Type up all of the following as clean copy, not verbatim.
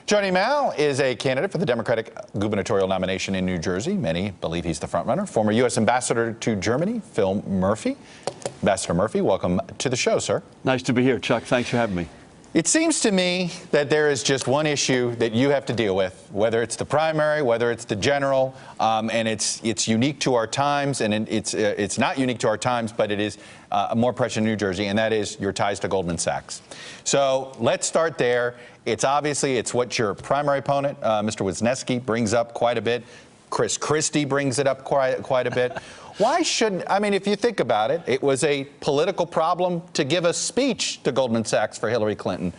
Joining now is a candidate for the Democratic gubernatorial nomination in New Jersey. Many believe he's the frontrunner. Former U.S. Ambassador to Germany, Phil Murphy. Ambassador Murphy, welcome to the show, sir. Nice to be here, Chuck. Thanks for having me. It seems to me that there is just one issue that you have to deal with, whether it's the primary, whether it's the general, and it's unique to our times, and it's not unique to our times, but it is more pressure in New Jersey, and that is your ties to Goldman Sachs. So let's start there. It's what your primary opponent, Mr. Wisniewski, brings up quite a bit. Chris Christie brings it up quite a bit. Why shouldn't, I mean, if you think about it, it was a political problem to give a speech to Goldman Sachs for Hillary Clinton.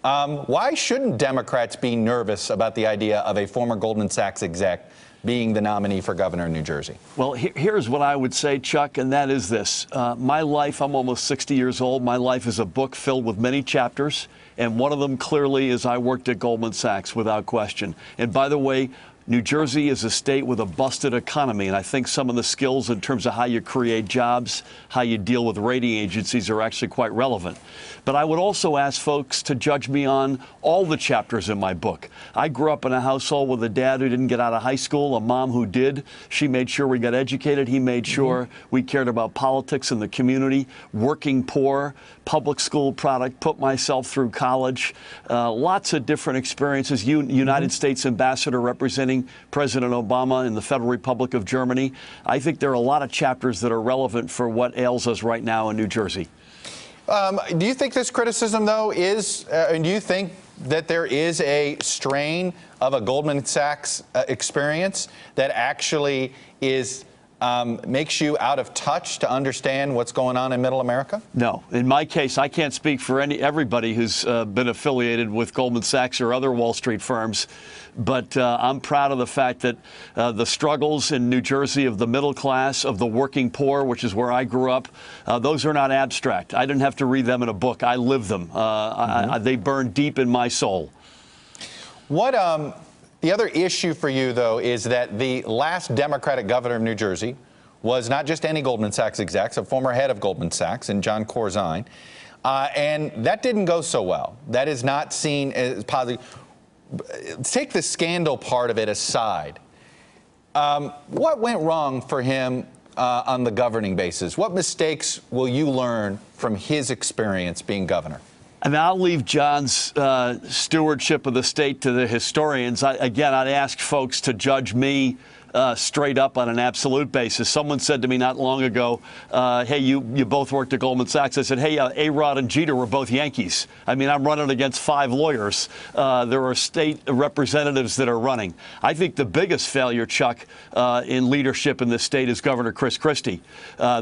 Why shouldn't Democrats be nervous about the idea of a former Goldman Sachs exec being the nominee for governor in New Jersey? Well, here's what I would say, Chuck, and that is this. My life, I'm almost 60 years old. My life is a book filled with many chapters, and one of them clearly is I worked at Goldman Sachs, without question. And by the way, New Jersey is a state with a busted economy, and I think some of the skills in terms of how you create jobs, how you deal with rating agencies are actually quite relevant. But I would also ask folks to judge me on all the chapters in my book. I grew up in a household with a dad who didn't get out of high school, a mom who did. She made sure we got educated. He made sure we cared about politics in the community, working poor, public school product, put myself through college, lots of different experiences. United States ambassador representing President Obama in the Federal Republic of Germany. I think there are a lot of chapters that are relevant for what ails us right now in New Jersey. Do you think this criticism, though, is, and do you think that there is a strain of a Goldman Sachs experience that actually is makes you out of touch to understand what's going on in Middle America? No. In my case, I can't speak for everybody who's been affiliated with Goldman Sachs or other Wall Street firms, but I'm proud of the fact that the struggles in New Jersey of the middle class, of the working poor, which is where I grew up, those are not abstract. I didn't have to read them in a book. I lived them. They burn deep in my soul. The other issue for you, though, is that the last Democratic governor of New Jersey was not just any Goldman Sachs exec, a former head of Goldman Sachs, and John Corzine, and that didn't go so well. That is not seen as positive. Take the scandal part of it aside. What went wrong for him on the governing basis? What mistakes will you learn from his experience being governor? And I'll leave John's stewardship of the state to the historians. I'd ask folks to judge me straight up on an absolute basis. Someone said to me not long ago, hey, you both worked at Goldman Sachs. I said, hey, A-Rod and Jeter were both Yankees. I mean, I'm running against 5 lawyers. There are state representatives that are running. I think the biggest failure, Chuck, in leadership in this state is Governor Chris Christie.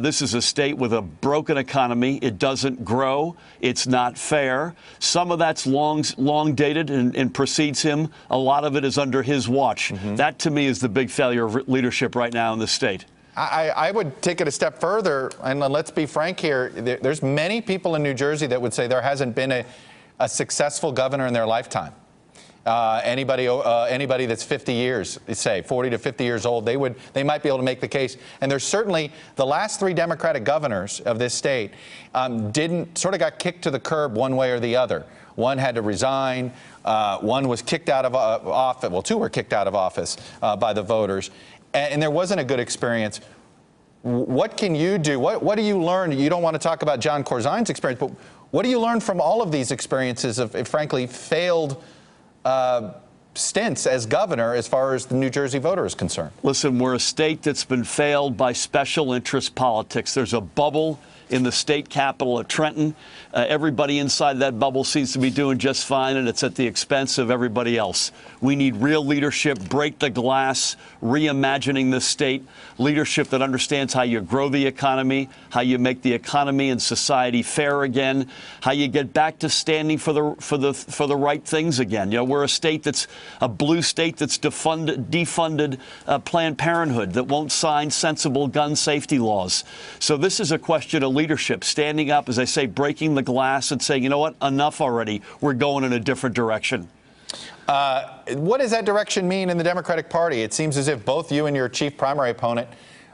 This is a state with a broken economy. It doesn't grow. It's not fair. Some of that's long dated and precedes him. A lot of it is under his watch. That, to me, is the big failure of leadership right now in the state. I would take it a step further, and let's be frank here. There's many people in New Jersey that would say there hasn't been a successful governor in their lifetime. Anybody that's 50 years, say 40 to 50 years old, they might be able to make the case. And there's certainly the last 3 Democratic governors of this state sort of got kicked to the curb one way or the other. One had to resign. One was kicked out of office. Well, 2 were kicked out of office by the voters. And there wasn't a good experience. What can you do? What do you learn? You don't want to talk about John Corzine's experience, but what do you learn from all of these experiences of, frankly, failed stints as governor as far as the New Jersey voter is concerned? Listen, we're a state that's been failed by special interest politics. There's a bubble in the state capital at Trenton. Everybody inside that bubble seems to be doing just fine, and it's at the expense of everybody else. We need real leadership, break the glass, reimagining the state, leadership that understands how you grow the economy, how you make the economy and society fair again, how you get back to standing for the right things again. You know, we're a state that's a blue state that's defunded Planned Parenthood, that won't sign sensible gun safety laws. So this is a question of leadership, standing up, as I say, breaking the glass and saying, you know what, enough already. We're going in a different direction. What does that direction mean in the Democratic Party? It seems as if both you and your chief primary opponent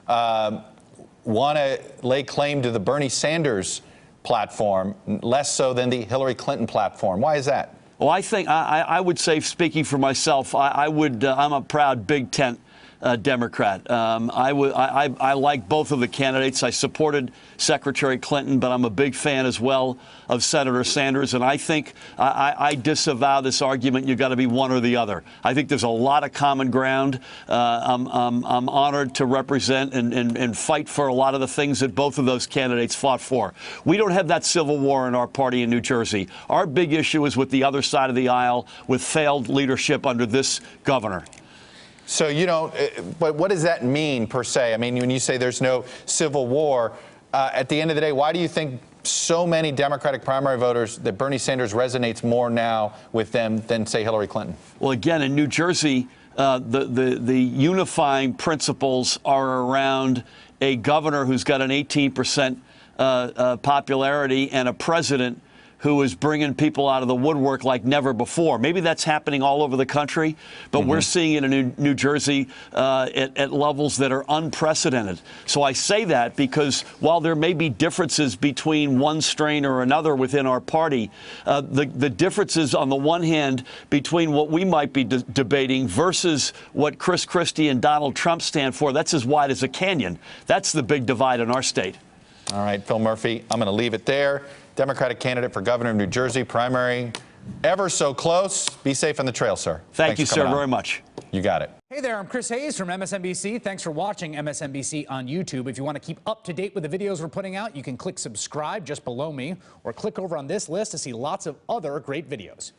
want to lay claim to the Bernie Sanders platform, less so than the Hillary Clinton platform. Why is that? Well, I think I would say, speaking for myself, I'm a proud Big Tent Democrat. I like both of the candidates. I supported Secretary Clinton, but I'm a big fan as well of Senator Sanders. And I think I disavow this argument you've got to be one or the other. I think there's a lot of common ground. I'm honored to represent and fight for a lot of the things that both of those candidates fought for. We don't have that civil war in our party in New Jersey. Our big issue is with the other side of the aisle, with failed leadership under this governor. So you don't, but what does that mean per se? I mean, when you say there's no civil war, at the end of the day, why do you think so many Democratic primary voters that Bernie Sanders resonates more now with them than, say, Hillary Clinton? Well, again, in New Jersey, the unifying principles are around a governor who's got an 18% popularity and a president who is bringing people out of the woodwork like never before. Maybe that's happening all over the country, but we're seeing it in New Jersey at levels that are unprecedented. So I say that because while there may be differences between one strain or another within our party, the differences on the one hand between what we might be debating versus what Chris Christie and Donald Trump stand for, that's as wide as a canyon. That's the big divide in our state. All right, Phil Murphy, I'm going to leave it there. Democratic candidate for governor of New Jersey, primary ever so close. Be safe on the trail, sir. Thank you, sir, very much. You got it. Hey there, I'm Chris Hayes from MSNBC. Thanks for watching MSNBC on YouTube. If you want to keep up to date with the videos we're putting out, you can click subscribe just below me or click over on this list to see lots of other great videos.